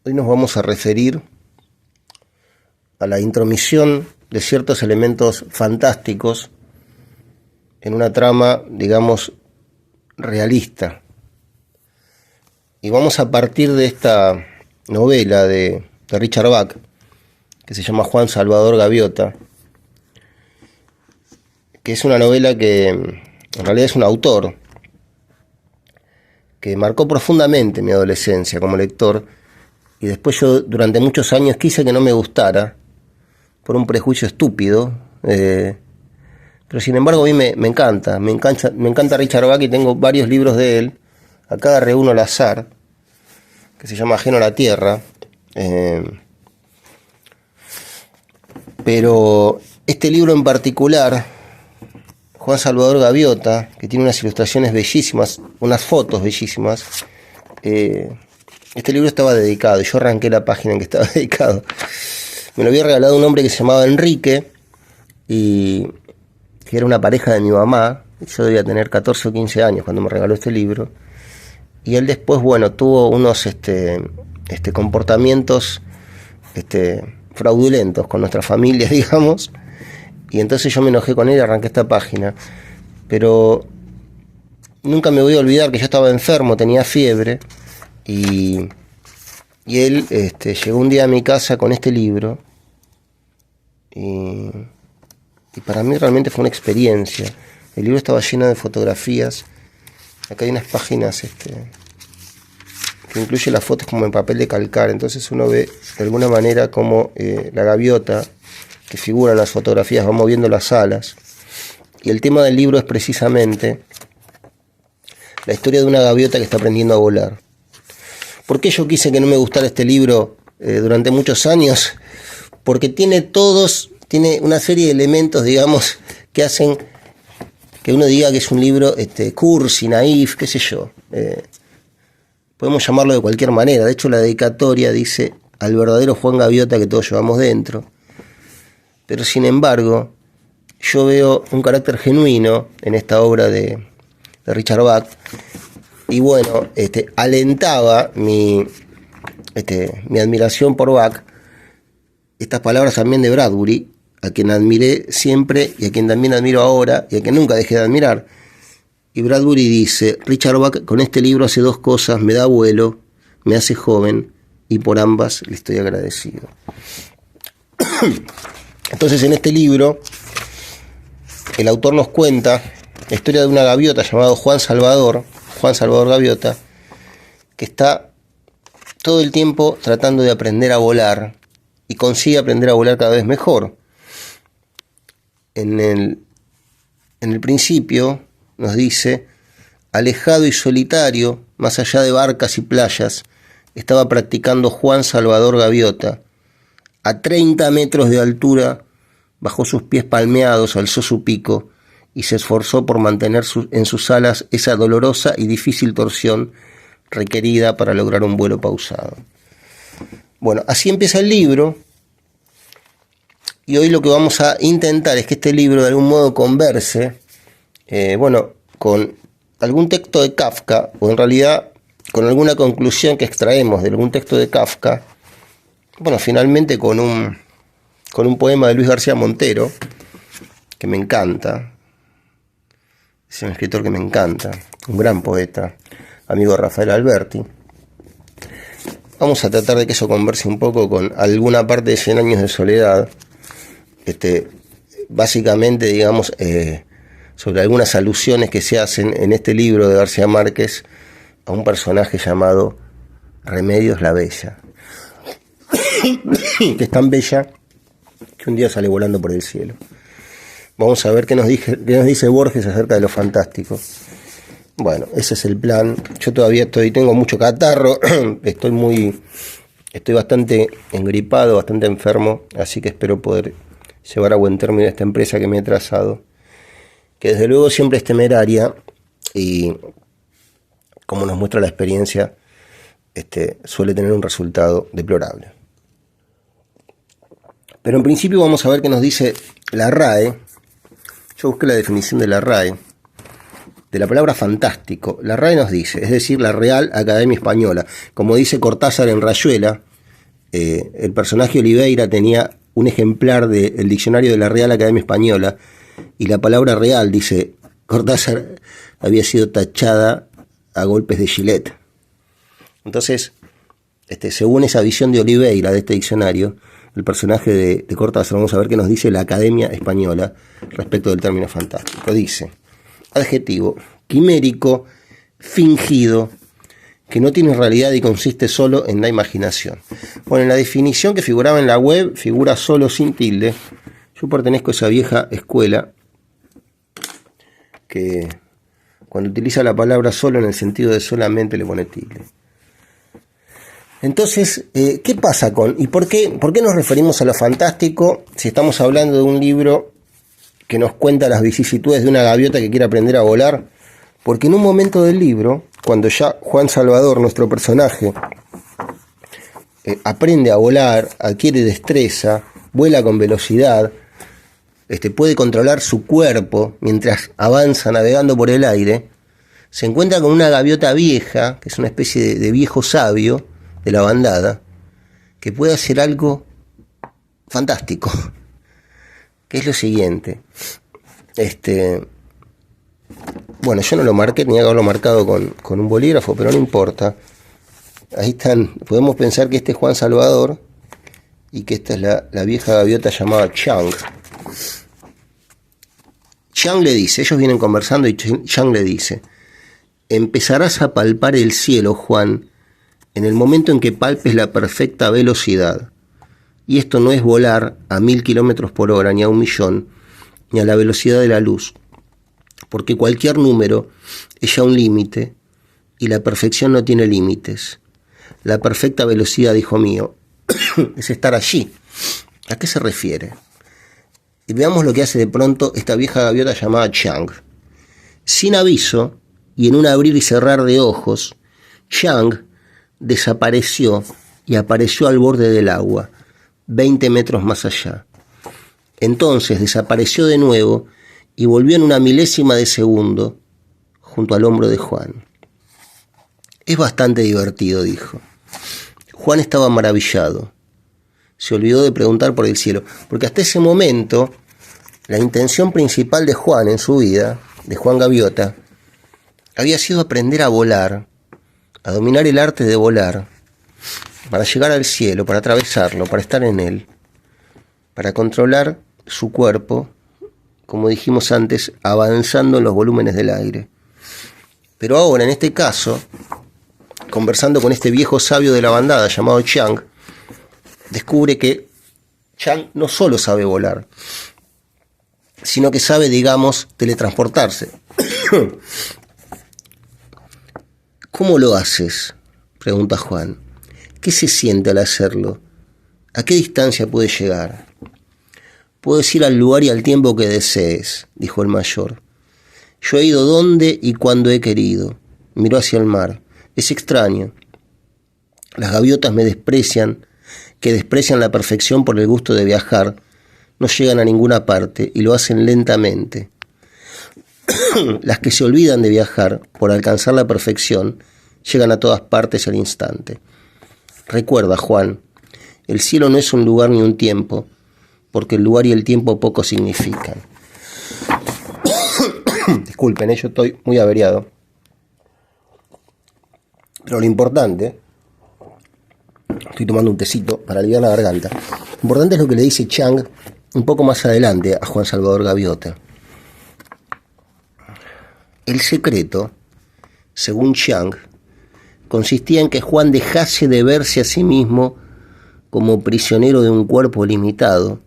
Hoy nos vamos a referir a la intromisión de ciertos elementos fantásticos en una trama, digamos, realista. Y vamos a partir de esta novela de Richard Bach, que se llama Juan Salvador Gaviota, que es una novela que en realidad es un autor que marcó profundamente mi adolescencia como lector, y después yo durante muchos años quise que no me gustara por un prejuicio estúpido, pero sin embargo a mí me encanta Richard Bach, y tengo varios libros de él. Acá agarré uno al azar que se llama Ajeno a la Tierra, pero este libro en particular, Juan Salvador Gaviota, que tiene unas ilustraciones bellísimas, unas fotos bellísimas, este libro estaba dedicado, y yo arranqué la página en que estaba dedicado. Me lo había regalado un hombre que se llamaba Enrique, y que era una pareja de mi mamá. Yo debía tener 14 o 15 años cuando me regaló este libro. Y él después, bueno, tuvo unos comportamientos fraudulentos con nuestra familia, digamos. Y entonces yo me enojé con él y arranqué esta página. Pero nunca me voy a olvidar que yo estaba enfermo, tenía fiebre. Y él llegó un día a mi casa con este libro. Y para mí realmente fue una experiencia. El libro estaba lleno de fotografías. Acá hay unas páginas que incluye las fotos como en papel de calcar. Entonces uno ve de alguna manera como la gaviota que figura en las fotografías va moviendo las alas. Y el tema del libro es precisamente la historia de una gaviota que está aprendiendo a volar. ¿Por qué yo quise que no me gustara este libro durante muchos años? Porque tiene una serie de elementos, digamos, que hacen que uno diga que es un libro cursi, naif, qué sé yo. Podemos llamarlo de cualquier manera. De hecho, la dedicatoria dice al verdadero Juan Gaviota que todos llevamos dentro. Pero sin embargo, yo veo un carácter genuino en esta obra de Richard Bach. Y bueno, alentaba mi admiración por Bach estas palabras también de Bradbury, a quien admiré siempre y a quien también admiro ahora y a quien nunca dejé de admirar. Y Bradbury dice: Richard Bach con este libro hace dos cosas: me da vuelo, me hace joven, y por ambas le estoy agradecido. Entonces, en este libro el autor nos cuenta la historia de una gaviota llamado Juan Salvador Gaviota, que está todo el tiempo tratando de aprender a volar y consigue aprender a volar cada vez mejor. En el principio nos dice: alejado y solitario, más allá de barcas y playas, estaba practicando Juan Salvador Gaviota. A 30 metros de altura, bajó sus pies palmeados, alzó su pico y se esforzó por mantener en sus alas esa dolorosa y difícil torsión requerida para lograr un vuelo pausado. Bueno, así empieza el libro, y hoy lo que vamos a intentar es que este libro de algún modo converse, con algún texto de Kafka, o en realidad con alguna conclusión que extraemos de algún texto de Kafka, finalmente con un poema de Luis García Montero, que me encanta. Es un escritor que me encanta, un gran poeta, amigo de Rafael Alberti. Vamos a tratar de que eso converse un poco con alguna parte de 100 años de soledad, básicamente, digamos, sobre algunas alusiones que se hacen en este libro de García Márquez a un personaje llamado Remedios la Bella, que es tan bella que un día sale volando por el cielo. Vamos a ver qué nos dice Borges acerca de lo fantástico. Bueno, ese es el plan. Yo todavía tengo mucho catarro, estoy bastante engripado, bastante enfermo, así que espero poder llevar a buen término esta empresa que me he trazado, que desde luego siempre es temeraria y, como nos muestra la experiencia, suele tener un resultado deplorable. Pero en principio vamos a ver qué nos dice la RAE. Yo busqué la definición de la RAE, de la palabra fantástico. La RAE nos dice, es decir, la Real Academia Española, como dice Cortázar en Rayuela, el personaje Oliveira tenía un ejemplar del diccionario de la Real Academia Española, y la palabra real, dice Cortázar, había sido tachada a golpes de Gillette. Entonces, según esa visión de Oliveira de este diccionario, el personaje de Cortázar, vamos a ver qué nos dice la Academia Española respecto del término fantástico. Dice: adjetivo, quimérico, fingido, que no tiene realidad y consiste solo en la imaginación. Bueno, en la definición que figuraba en la web, figura solo sin tilde. Yo pertenezco a esa vieja escuela que cuando utiliza la palabra solo en el sentido de solamente le pone tilde. Entonces, ¿qué pasa con, y por qué nos referimos a lo fantástico si estamos hablando de un libro que nos cuenta las vicisitudes de una gaviota que quiere aprender a volar? Porque en un momento del libro, cuando ya Juan Salvador, nuestro personaje, aprende a volar, adquiere destreza, vuela con velocidad, puede controlar su cuerpo mientras avanza navegando por el aire, se encuentra con una gaviota vieja, que es una especie de viejo sabio de la bandada, que puede hacer algo fantástico, que es lo siguiente. Bueno, yo no lo marqué, tenía que haberlo marcado con un bolígrafo, pero no importa. Ahí están, podemos pensar que este es Juan Salvador y que esta es la vieja gaviota llamada Chang. Chang le dice, ellos vienen conversando y Chang le dice: empezarás a palpar el cielo, Juan, en el momento en que palpes la perfecta velocidad. Y esto no es volar a 1000 kilómetros por hora, ni a 1.000.000, ni a la velocidad de la luz, porque cualquier número es ya un límite, y la perfección no tiene límites. La perfecta velocidad, hijo mío, es estar allí. ¿A qué se refiere? Y veamos lo que hace de pronto esta vieja gaviota llamada Chang. Sin aviso, y en un abrir y cerrar de ojos, Chang desapareció y apareció al borde del agua, 20 metros más allá. Entonces desapareció de nuevo y volvió en una milésima de segundo junto al hombro de Juan. Es bastante divertido, dijo. Juan estaba maravillado. Se olvidó de preguntar por el cielo, porque hasta ese momento la intención principal de Juan en su vida, de Juan Gaviota, había sido aprender a volar, a dominar el arte de volar, para llegar al cielo, para atravesarlo, para estar en él, para controlar su cuerpo, como dijimos antes, avanzando en los volúmenes del aire. Pero ahora, en este caso, conversando con este viejo sabio de la bandada llamado Chang, descubre que Chang no solo sabe volar, sino que sabe, digamos, teletransportarse. ¿Cómo lo haces?, pregunta Juan. ¿Qué se siente al hacerlo? ¿A qué distancia puedes llegar? Puedes ir al lugar y al tiempo que desees, dijo el mayor. Yo he ido donde y cuando he querido. Miró hacia el mar. Es extraño. Las gaviotas me desprecian, que desprecian la perfección por el gusto de viajar, no llegan a ninguna parte y lo hacen lentamente. Las que se olvidan de viajar por alcanzar la perfección llegan a todas partes al instante. Recuerda, Juan, el cielo no es un lugar ni un tiempo, porque el lugar y el tiempo poco significan. Disculpen, yo estoy muy averiado. Pero lo importante, estoy tomando un tecito para aliviar la garganta, lo importante es lo que le dice Chang un poco más adelante a Juan Salvador Gaviota. El secreto, según Chang, consistía en que Juan dejase de verse a sí mismo como prisionero de un cuerpo limitado,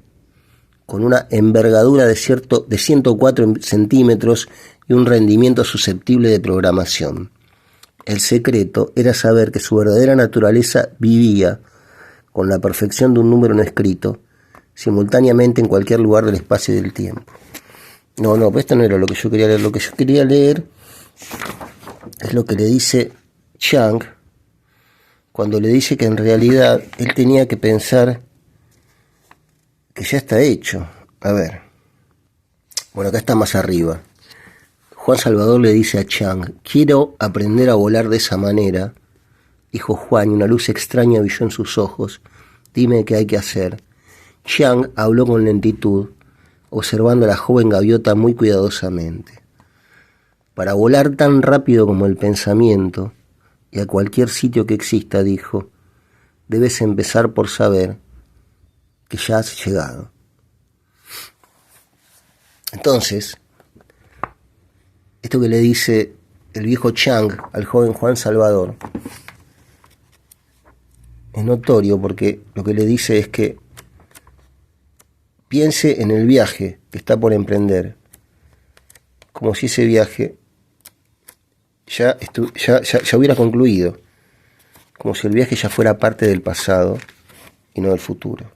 con una envergadura de 104 centímetros y un rendimiento susceptible de programación. El secreto era saber que su verdadera naturaleza vivía, con la perfección de un número no escrito, simultáneamente en cualquier lugar del espacio y del tiempo. No, pero esto no era lo que yo quería leer. Lo que yo quería leer es lo que le dice Chang cuando le dice que en realidad él tenía que pensar que ya está hecho. A ver. Bueno, acá está más arriba. Juan Salvador le dice a Chang: quiero aprender a volar de esa manera, dijo Juan, y una luz extraña brilló en sus ojos, dime qué hay que hacer. Chiang habló con lentitud, observando a la joven gaviota muy cuidadosamente. Para volar tan rápido como el pensamiento, y a cualquier sitio que exista, dijo, debes empezar por saber que ya has llegado. Entonces, esto que le dice el viejo Chiang al joven Juan Salvador es notorio, porque lo que le dice es que piense en el viaje que está por emprender, como si ese viaje ya hubiera concluido, como si el viaje ya fuera parte del pasado y no del futuro.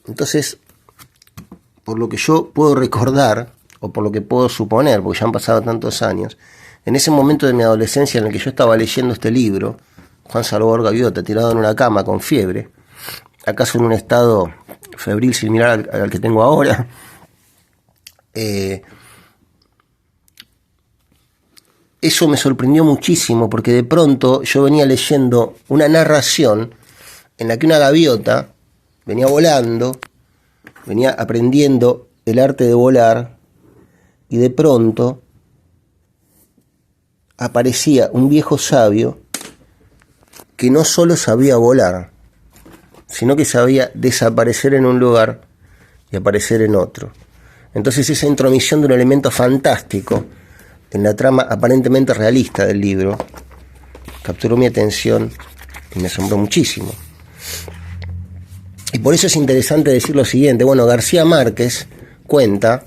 Entonces, por lo que yo puedo recordar, o por lo que puedo suponer, porque ya han pasado tantos años, en ese momento de mi adolescencia en el que yo estaba leyendo este libro, Juan Salvador Gaviota, tirado en una cama con fiebre, acaso en un estado febril similar al que tengo ahora, eso me sorprendió muchísimo, porque de pronto yo venía leyendo una narración en la que una gaviota venía volando, venía aprendiendo el arte de volar, y de pronto aparecía un viejo sabio que no solo sabía volar, sino que sabía desaparecer en un lugar y aparecer en otro. Entonces esa intromisión de un elemento fantástico en la trama aparentemente realista del libro capturó mi atención y me asombró muchísimo. Y por eso es interesante decir lo siguiente. Bueno, García Márquez cuenta,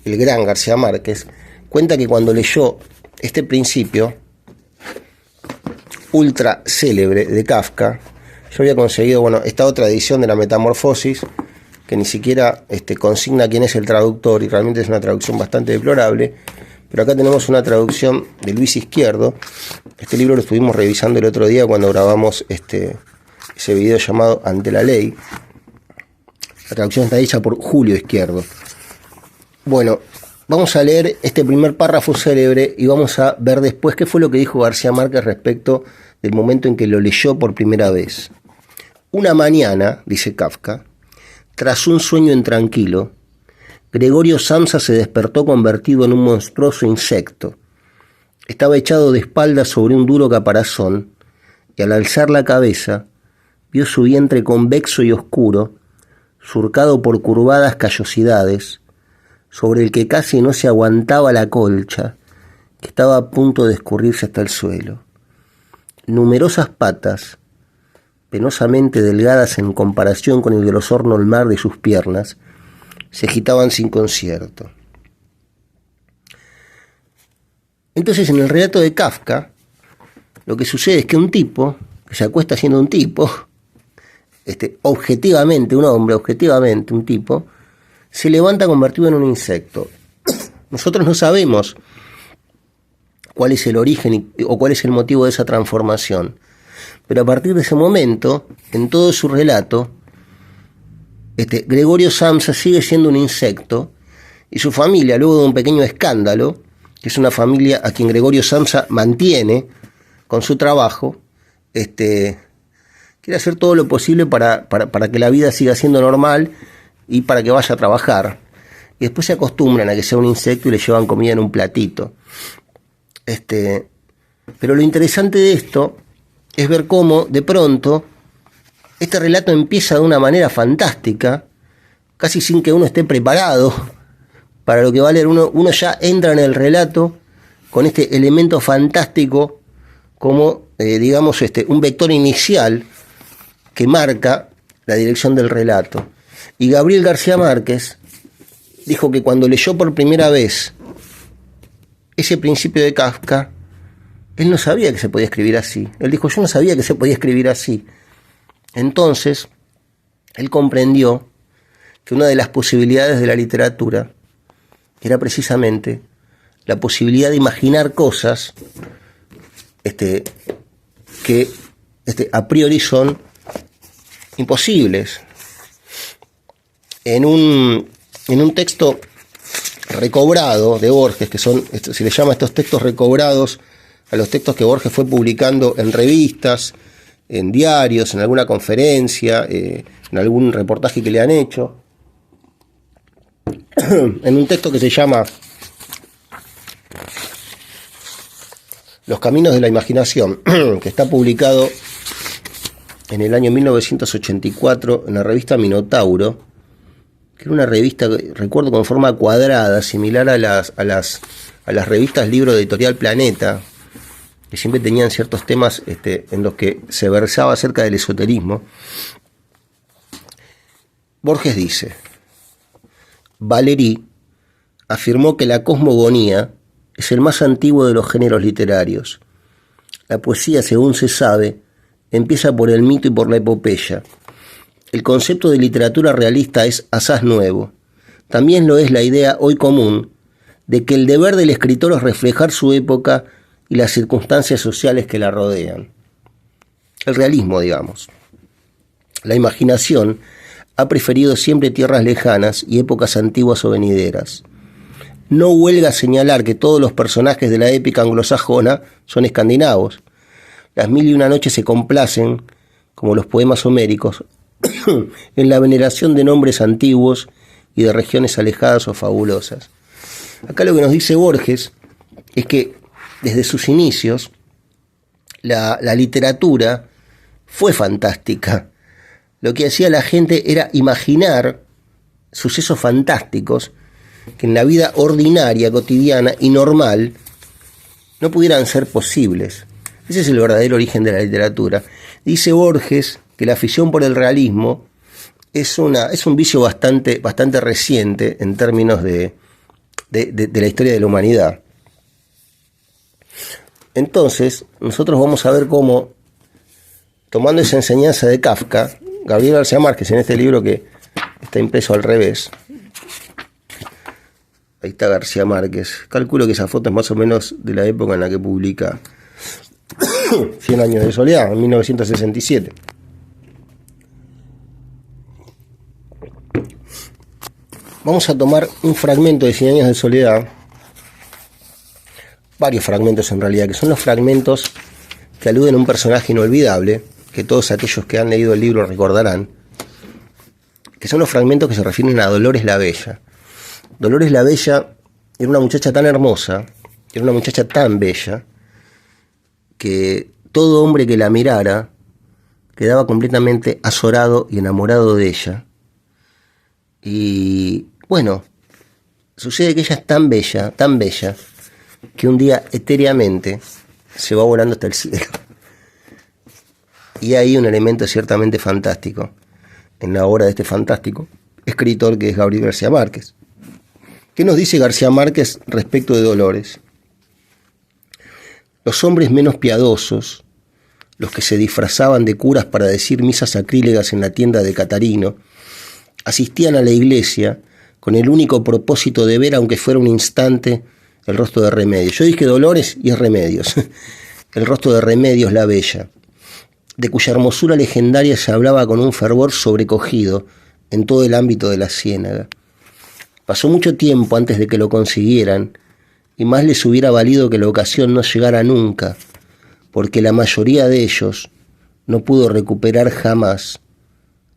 el gran García Márquez, cuenta que cuando leyó este principio ultra célebre de Kafka, yo había conseguido, esta otra edición de la Metamorfosis, que ni siquiera consigna quién es el traductor, y realmente es una traducción bastante deplorable, pero acá tenemos una traducción de Luis Izquierdo. Este libro lo estuvimos revisando el otro día cuando grabamos ese video llamado Ante la Ley. La traducción está hecha por Julio Izquierdo. Bueno, vamos a leer este primer párrafo célebre y vamos a ver después qué fue lo que dijo García Márquez respecto del momento en que lo leyó por primera vez. Una mañana, dice Kafka, tras un sueño intranquilo, Gregorio Samsa se despertó convertido en un monstruoso insecto. Estaba echado de espaldas sobre un duro caparazón y al alzar la cabeza vio su vientre convexo y oscuro, surcado por curvadas callosidades, sobre el que casi no se aguantaba la colcha, que estaba a punto de escurrirse hasta el suelo. Numerosas patas, penosamente delgadas en comparación con el grosor normal de sus piernas, se agitaban sin concierto. Entonces, en el relato de Kafka, lo que sucede es que un tipo, que se acuesta siendo un tipo, objetivamente, un hombre, objetivamente, un tipo, se levanta convertido en un insecto. Nosotros no sabemos cuál es el origen o cuál es el motivo de esa transformación, pero a partir de ese momento, en todo su relato, Gregorio Samsa sigue siendo un insecto, y su familia, luego de un pequeño escándalo, que es una familia a quien Gregorio Samsa mantiene con su trabajo, quiere hacer todo lo posible para que la vida siga siendo normal y para que vaya a trabajar. Y después se acostumbran a que sea un insecto y le llevan comida en un platito. Pero lo interesante de esto es ver cómo, de pronto, este relato empieza de una manera fantástica, casi sin que uno esté preparado para lo que va a leer. Uno ya entra en el relato con este elemento fantástico como, un vector inicial que marca la dirección del relato. Y Gabriel García Márquez dijo que cuando leyó por primera vez ese principio de Kafka, él no sabía que se podía escribir así. Él dijo, yo no sabía que se podía escribir así. Entonces, él comprendió que una de las posibilidades de la literatura era precisamente la posibilidad de imaginar cosas que a priori son imposibles. En un texto recobrado de Borges, que son, se le llama estos textos recobrados a los textos que Borges fue publicando en revistas en diarios, en alguna conferencia, en algún reportaje que le han hecho, en un texto que se llama Los caminos de la imaginación, que está publicado en el año 1984 en la revista Minotauro, que era una revista, recuerdo, con forma cuadrada, similar a las revistas Libro de Editorial Planeta, que siempre tenían ciertos temas en los que se versaba acerca del esoterismo. Borges dice: Valéry afirmó que la cosmogonía es el más antiguo de los géneros literarios. La poesía, según se sabe, empieza por el mito y por la epopeya. El concepto de literatura realista es asaz nuevo. También lo es la idea hoy común de que el deber del escritor es reflejar su época y las circunstancias sociales que la rodean. El realismo, digamos. La imaginación ha preferido siempre tierras lejanas y épocas antiguas o venideras. No huelga señalar que todos los personajes de la épica anglosajona son escandinavos. Las mil y una noches se complacen, como los poemas homéricos, en la veneración de nombres antiguos y de regiones alejadas o fabulosas. Acá lo que nos dice Borges es que desde sus inicios la literatura fue fantástica. Lo que hacía la gente era imaginar sucesos fantásticos que en la vida ordinaria, cotidiana y normal no pudieran ser posibles. Ese es el verdadero origen de la literatura. Dice Borges que la afición por el realismo es un vicio bastante reciente en términos de la historia de la humanidad. Entonces, nosotros vamos a ver cómo, tomando esa enseñanza de Kafka, Gabriel García Márquez, en este libro que está impreso al revés, ahí está García Márquez, calculo que esa foto es más o menos de la época en la que publica 100 años de soledad, en 1967. Vamos a tomar un fragmento de 100 años de soledad, varios fragmentos en realidad, que son los fragmentos que aluden a un personaje inolvidable, que todos aquellos que han leído el libro recordarán, que son los fragmentos que se refieren a Dolores la Bella. Dolores la Bella era una muchacha tan hermosa, era una muchacha tan bella, que todo hombre que la mirara quedaba completamente azorado y enamorado de ella. Y bueno, sucede que ella es tan bella, que un día etéreamente se va volando hasta el cielo. Y hay un elemento ciertamente fantástico en la obra de este fantástico escritor que es Gabriel García Márquez. ¿Qué nos dice García Márquez respecto de Dolores? Los hombres menos piadosos, los que se disfrazaban de curas para decir misas sacrílegas en la tienda de Catarino, asistían a la iglesia con el único propósito de ver, aunque fuera un instante, el rostro de Remedios. Yo dije Dolores y es Remedios. El rostro de Remedios la Bella, de cuya hermosura legendaria se hablaba con un fervor sobrecogido en todo el ámbito de la ciénaga. Pasó mucho tiempo antes de que lo consiguieran, y más les hubiera valido que la ocasión no llegara nunca, porque la mayoría de ellos no pudo recuperar jamás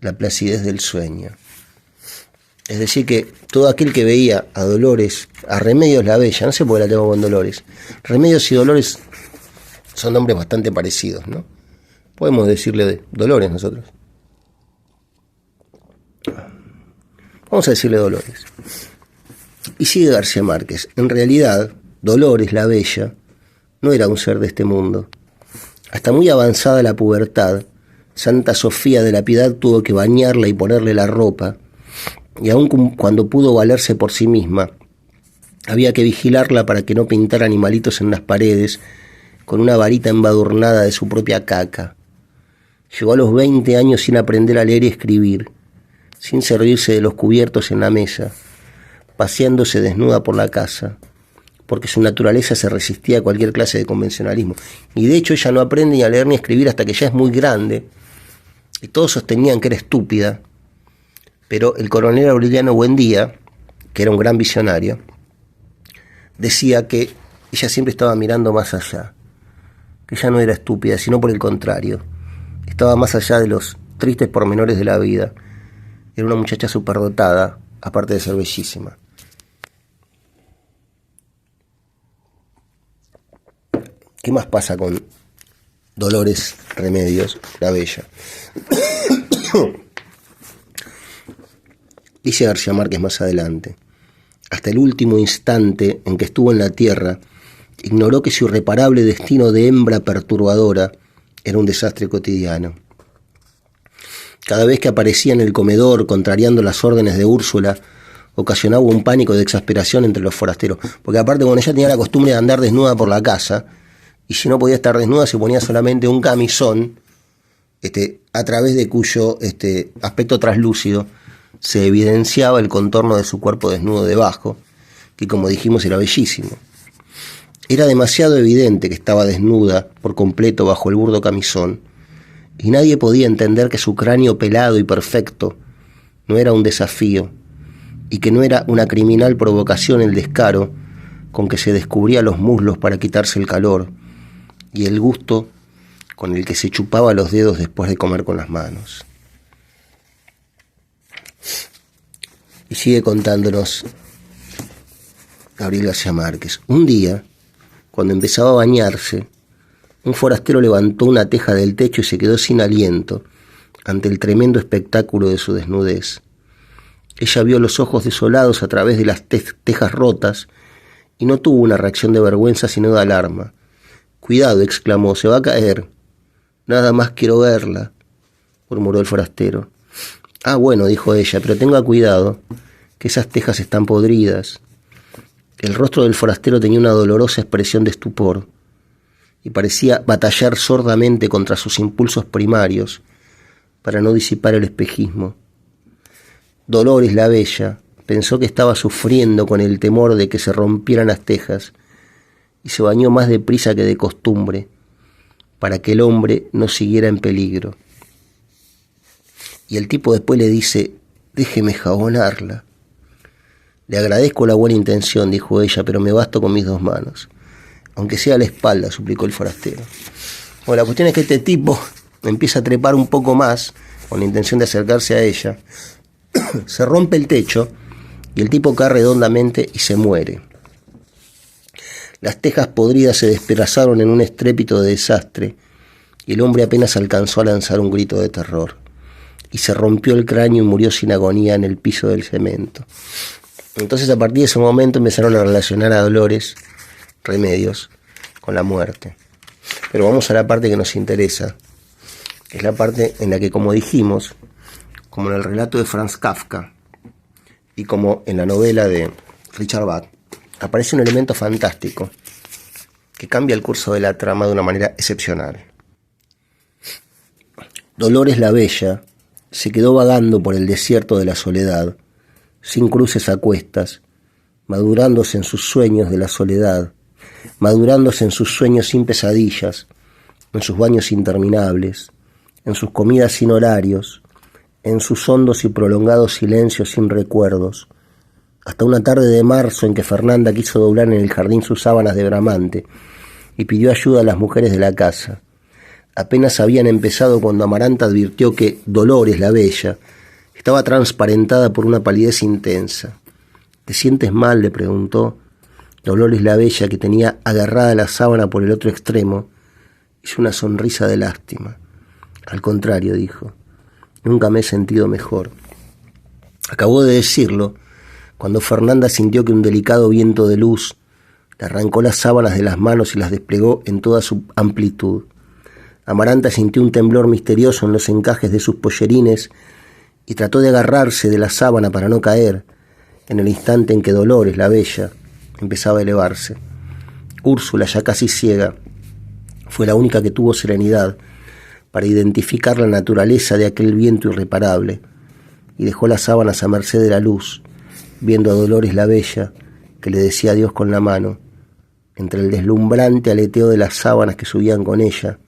la placidez del sueño. Es decir, que todo aquel que veía a Dolores, a Remedios la Bella, no sé por qué la tengo con Dolores, Remedios y Dolores son nombres bastante parecidos, ¿no? Podemos decirle de Dolores nosotros. Vamos a decirle Dolores. Y sigue García Márquez. En realidad, Dolores la Bella no era un ser de este mundo. Hasta muy avanzada la pubertad, Santa Sofía de la Piedad tuvo que bañarla y ponerle la ropa, y aun cuando pudo valerse por sí misma, había que vigilarla para que no pintara animalitos en las paredes con una varita embadurnada de su propia caca. Llegó a los 20 años sin aprender a leer y escribir, sin servirse de los cubiertos en la mesa, paseándose desnuda por la casa, porque su naturaleza se resistía a cualquier clase de convencionalismo. Y de hecho ella no aprende ni a leer ni a escribir hasta que ya es muy grande, y todos sostenían que era estúpida, pero el coronel Aureliano Buendía, que era un gran visionario, decía que ella siempre estaba mirando más allá, que ella no era estúpida, sino por el contrario, estaba más allá de los tristes pormenores de la vida. Era una muchacha superdotada, aparte de ser bellísima. ¿Qué más pasa con Dolores Remedios, la bella? Dice García Márquez más adelante: hasta el último instante en que estuvo en la tierra, ignoró que su irreparable destino de hembra perturbadora era un desastre cotidiano. Cada vez que aparecía en el comedor, contrariando las órdenes de Úrsula, ocasionaba un pánico de exasperación entre los forasteros. Porque aparte, bueno, ella tenía la costumbre de andar desnuda por la casa, y si no podía estar desnuda, se ponía solamente un camisón, a través de cuyo aspecto traslúcido se evidenciaba el contorno de su cuerpo desnudo debajo, que como dijimos era bellísimo. Era demasiado evidente que estaba desnuda por completo bajo el burdo camisón, y nadie podía entender que su cráneo pelado y perfecto no era un desafío, y que no era una criminal provocación el descaro con que se descubría los muslos para quitarse el calor, y el gusto con el que se chupaba los dedos después de comer con las manos. Y sigue contándonos Gabriel García Márquez. Un día, cuando empezaba a bañarse, un forastero levantó una teja del techo y se quedó sin aliento ante el tremendo espectáculo de su desnudez. Ella vio los ojos desolados a través de las tejas rotas y no tuvo una reacción de vergüenza sino de alarma. «Cuidado», exclamó, «se va a caer». «Nada más quiero verla», murmuró el forastero. «Ah, bueno», dijo ella, «pero tenga cuidado, que esas tejas están podridas». El rostro del forastero tenía una dolorosa expresión de estupor y parecía batallar sordamente contra sus impulsos primarios para no disipar el espejismo. Dolores la bella pensó que estaba sufriendo con el temor de que se rompieran las tejas y se bañó más deprisa que de costumbre para que el hombre no siguiera en peligro. Y el tipo después le dice: «Déjeme jabonarla». «Le agradezco la buena intención», dijo ella, «pero me basto con mis dos manos». «Aunque sea a la espalda», suplicó el forastero. Bueno, la cuestión es que este tipo empieza a trepar un poco más con la intención de acercarse a ella. Se rompe el techo y el tipo cae redondamente y se muere. Las tejas podridas se despedazaron en un estrépito de desastre y el hombre apenas alcanzó a lanzar un grito de terror. Y se rompió el cráneo y murió sin agonía en el piso del cemento. Entonces, a partir de ese momento empezaron a relacionar a Dolores Remedios con la muerte. Pero vamos a la parte que nos interesa, que es la parte en la que, como dijimos, como en el relato de Franz Kafka y como en la novela de Richard Bach, aparece un elemento fantástico que cambia el curso de la trama de una manera excepcional. Dolores la bella se quedó vagando por el desierto de la soledad, sin cruces a cuestas, madurándose en sus sueños de la soledad, madurándose en sus sueños sin pesadillas, en sus baños interminables, en sus comidas sin horarios, en sus hondos y prolongados silencios sin recuerdos, hasta una tarde de marzo en que Fernanda quiso doblar en el jardín sus sábanas de bramante y pidió ayuda a las mujeres de la casa. Apenas habían empezado cuando Amaranta advirtió que Dolores la bella estaba transparentada por una palidez intensa. «¿Te sientes mal?», le preguntó. Dolores la bella, que tenía agarrada la sábana por el otro extremo, hizo una sonrisa de lástima. «Al contrario», dijo, «nunca me he sentido mejor». Acabó de decirlo cuando Fernanda sintió que un delicado viento de luz le arrancó las sábanas de las manos y las desplegó en toda su amplitud. Amaranta sintió un temblor misterioso en los encajes de sus pollerines y trató de agarrarse de la sábana para no caer, en el instante en que Dolores, la bella, empezaba a elevarse. Úrsula, ya casi ciega, fue la única que tuvo serenidad para identificar la naturaleza de aquel viento irreparable y dejó las sábanas a merced de la luz, viendo a Dolores la bella, que le decía adiós con la mano, entre el deslumbrante aleteo de las sábanas que subían con ella,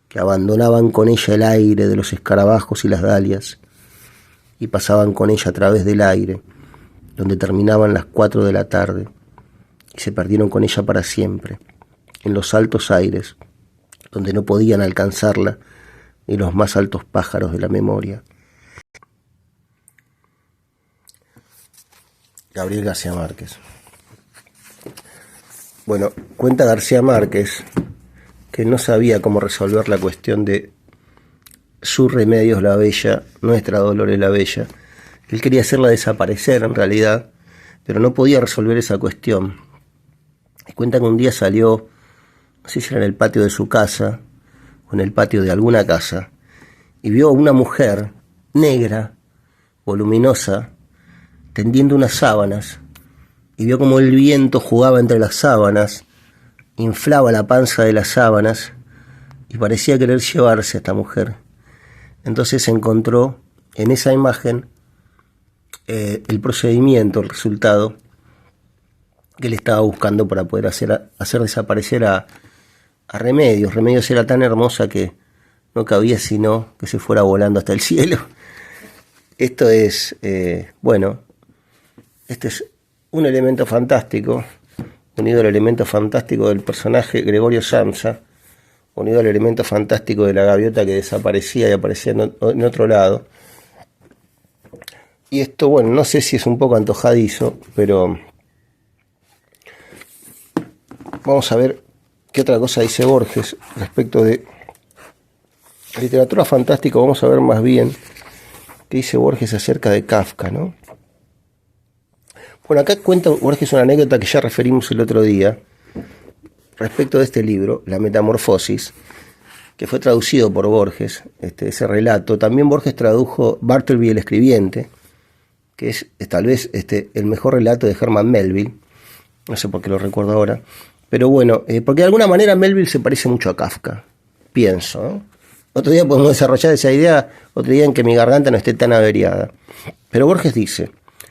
que abandonaban con ella el aire de los escarabajos y las dalias, y pasaban con ella a través del aire, donde terminaban las 4 de la tarde, y se perdieron con ella para siempre, en los altos aires, donde no podían alcanzarla y los más altos pájaros de la memoria. Gabriel García Márquez. Bueno, cuenta García Márquez que no sabía cómo resolver la cuestión de su remedio es la bella, nuestra Dolores la bella. Él quería hacerla desaparecer en realidad, pero no podía resolver esa cuestión. Y cuenta que un día salió, no sé si era en el patio de su casa o en el patio de alguna casa, y vio a una mujer negra, voluminosa, tendiendo unas sábanas, y vio como el viento jugaba entre las sábanas, inflaba la panza de las sábanas, y parecía querer llevarse a esta mujer. Entonces encontró en esa imagen el procedimiento, el resultado que él estaba buscando para poder hacer desaparecer a Remedios. Remedios era tan hermosa que no cabía sino que se fuera volando hasta el cielo. Esto es, este es un elemento fantástico, unido al elemento fantástico del personaje Gregorio Samsa, unido al elemento fantástico de la gaviota que desaparecía y aparecía en otro lado. Y esto, bueno, no sé si es un poco antojadizo, pero vamos a ver qué otra cosa dice Borges respecto de literatura fantástica. Vamos a ver más bien qué dice Borges acerca de Kafka, ¿no? Bueno, acá cuenta Borges una anécdota que ya referimos el otro día respecto de este libro, La Metamorfosis, que fue traducido por Borges, ese relato. También Borges tradujo Bartleby el escribiente, que es tal vez el mejor relato de Herman Melville, no sé por qué lo recuerdo ahora, pero bueno, porque de alguna manera Melville se parece mucho a Kafka, pienso, ¿no? Otro día podemos desarrollar esa idea, otro día en que mi garganta no esté tan averiada. Pero Borges dice: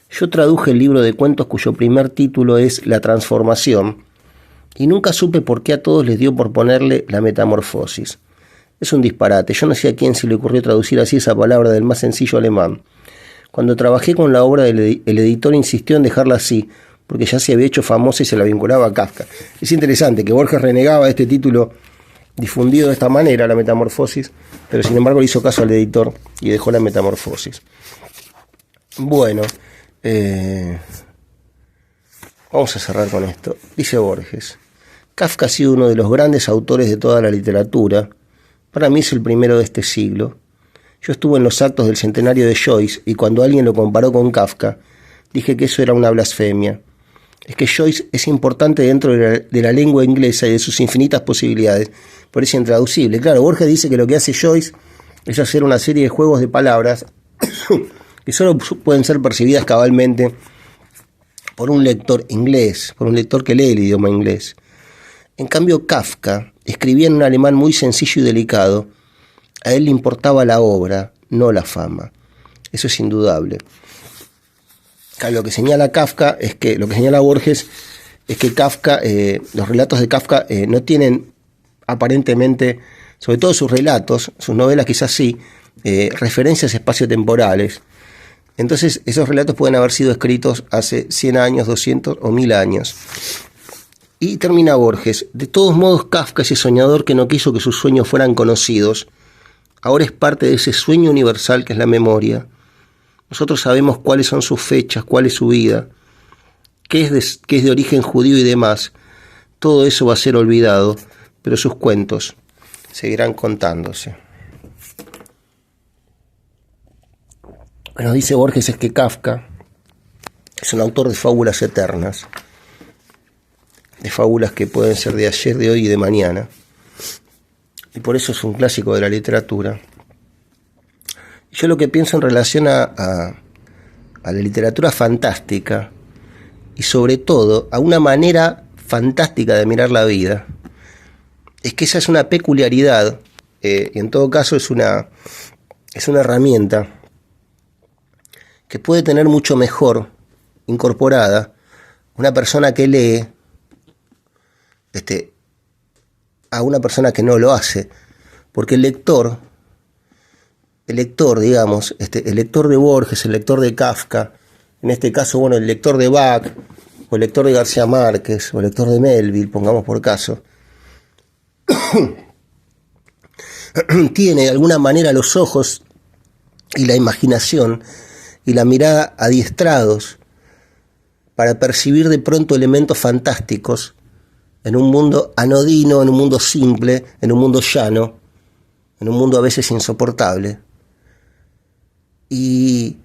yo traduje el libro de cuentos cuyo primer título es La Transformación, y nunca supe por qué a todos les dio por ponerle La Metamorfosis. Es un disparate, yo no sé a quién se le ocurrió traducir así esa palabra del más sencillo alemán. Cuando trabajé con la obra, el editor insistió en dejarla así, porque ya se había hecho famosa y se la vinculaba a Kafka. Es interesante que Borges renegaba este título difundido de esta manera, La Metamorfosis, pero sin embargo le hizo caso al editor y dejó La Metamorfosis. Bueno, vamos a cerrar con esto. Dice Borges: Kafka ha sido uno de los grandes autores de toda la literatura. Para mí es el primero de este siglo. Yo estuve en los actos del centenario de Joyce y cuando alguien lo comparó con Kafka, dije que eso era una blasfemia. Es que Joyce es importante dentro de la lengua inglesa y de sus infinitas posibilidades, pero es intraducible. Claro, Borges dice que lo que hace Joyce es hacer una serie de juegos de palabras que solo pueden ser percibidas cabalmente por un lector inglés, por un lector que lee el idioma inglés. En cambio, Kafka escribía en un alemán muy sencillo y delicado. A él le importaba la obra, no la fama. Eso es indudable. Lo que señala Kafka es que, lo que señala Borges es que Kafka, los relatos de Kafka no tienen aparentemente, sobre todo sus relatos, sus novelas quizás sí, referencias espaciotemporales. Entonces esos relatos pueden haber sido escritos hace 100 años, 200 o 1000 años. Y termina Borges: de todos modos, Kafka, ese soñador que no quiso que sus sueños fueran conocidos, ahora es parte de ese sueño universal que es la memoria. Nosotros sabemos cuáles son sus fechas, cuál es su vida, qué es de origen judío y demás. Todo eso va a ser olvidado, pero sus cuentos seguirán contándose. Bueno, dice Borges es que Kafka es un autor de fábulas eternas, de fábulas que pueden ser de ayer, de hoy y de mañana. Y por eso es un clásico de la literatura. Yo lo que pienso en relación a la literatura fantástica y sobre todo a una manera fantástica de mirar la vida, es que esa es una peculiaridad, y en todo caso es una herramienta que puede tener mucho mejor incorporada una persona que lee a una persona que no lo hace, porque el lector, digamos, el lector de Borges, el lector de Kafka, en este caso, bueno, el lector de Bach, o el lector de García Márquez, o el lector de Melville, pongamos por caso, tiene de alguna manera los ojos y la imaginación y la mirada adiestrados para percibir de pronto elementos fantásticos en un mundo anodino, en un mundo simple, en un mundo llano, en un mundo a veces insoportable. Y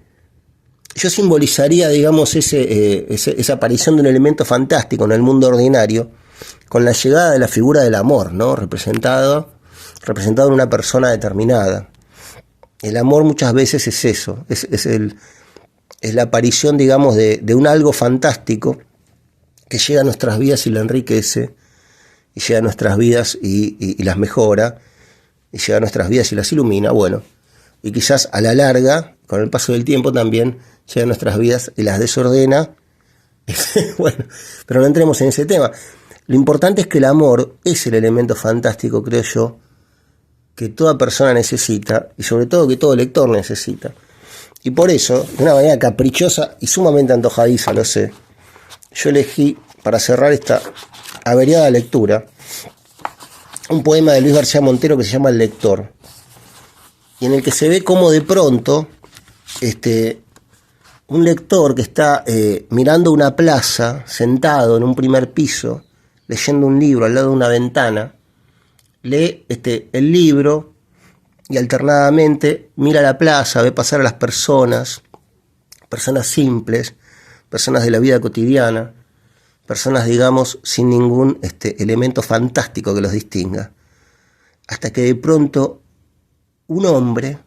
yo simbolizaría, digamos, esa aparición de un elemento fantástico en el mundo ordinario con la llegada de la figura del amor, ¿no? Representado en una persona determinada. El amor muchas veces es eso, es la aparición, digamos, de un algo fantástico que llega a nuestras vidas y la enriquece, y llega a nuestras vidas y las mejora, y llega a nuestras vidas y las ilumina, bueno, y quizás a la larga, con el paso del tiempo también, llega a nuestras vidas y las desordena, bueno, pero no entremos en ese tema. Lo importante es que el amor es el elemento fantástico, creo yo, que toda persona necesita, y sobre todo que todo lector necesita. Y por eso, de una manera caprichosa y sumamente antojadiza, lo sé, yo elegí, para cerrar esta averiada lectura, un poema de Luis García Montero que se llama El lector, y en el que se ve cómo de pronto un lector que está mirando una plaza, sentado en un primer piso, leyendo un libro al lado de una ventana, lee el libro y alternadamente mira la plaza, ve pasar a las personas simples, personas de la vida cotidiana, personas, digamos, sin ningún elemento fantástico que los distinga, hasta que de pronto un hombre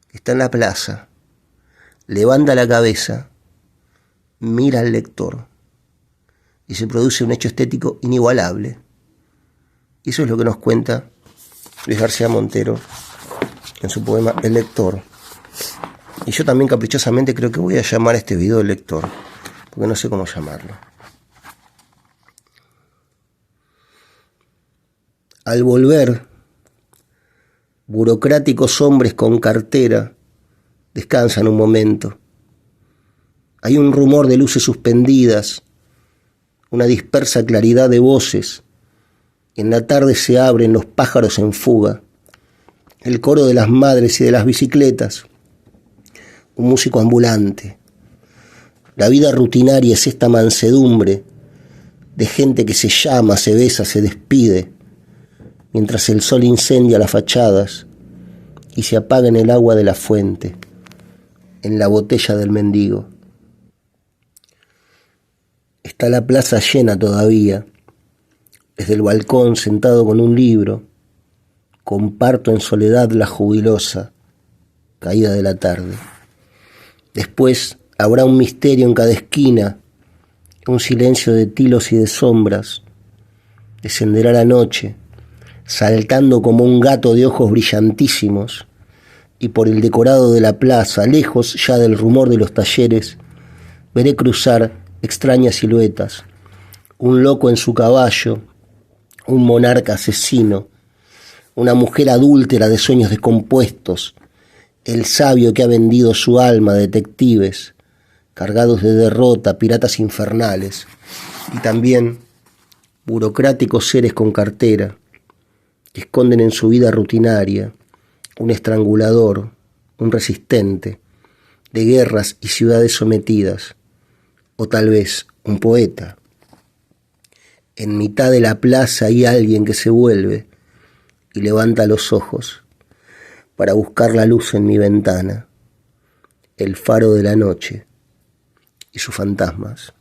que está en la plaza levanta la cabeza, mira al lector y se produce un hecho estético inigualable. Y eso es lo que nos cuenta Luis García Montero en su poema El lector. Y yo también caprichosamente creo que voy a llamar a este video El lector, porque no sé cómo llamarlo. Al volver, burocráticos hombres con cartera descansan un momento. Hay un rumor de luces suspendidas, una dispersa claridad de voces. En la tarde se abren los pájaros en fuga, el coro de las madres y de las bicicletas, un músico ambulante. La vida rutinaria es esta mansedumbre de gente que se llama, se besa, se despide, mientras el sol incendia las fachadas y se apaga en el agua de la fuente, en la botella del mendigo. Está la plaza llena todavía. Desde el balcón, sentado con un libro, comparto en soledad la jubilosa caída de la tarde. Después habrá un misterio en cada esquina, un silencio de tilos y de sombras. Descenderá la noche, saltando como un gato de ojos brillantísimos, y por el decorado de la plaza, lejos ya del rumor de los talleres, veré cruzar extrañas siluetas, un loco en su caballo, un monarca asesino, una mujer adúltera de sueños descompuestos, el sabio que ha vendido su alma a detectives, cargados de derrota, piratas infernales, y también burocráticos seres con cartera, que esconden en su vida rutinaria un estrangulador, un resistente, de guerras y ciudades sometidas, o tal vez un poeta. En mitad de la plaza hay alguien que se vuelve y levanta los ojos para buscar la luz en mi ventana, el faro de la noche y sus fantasmas.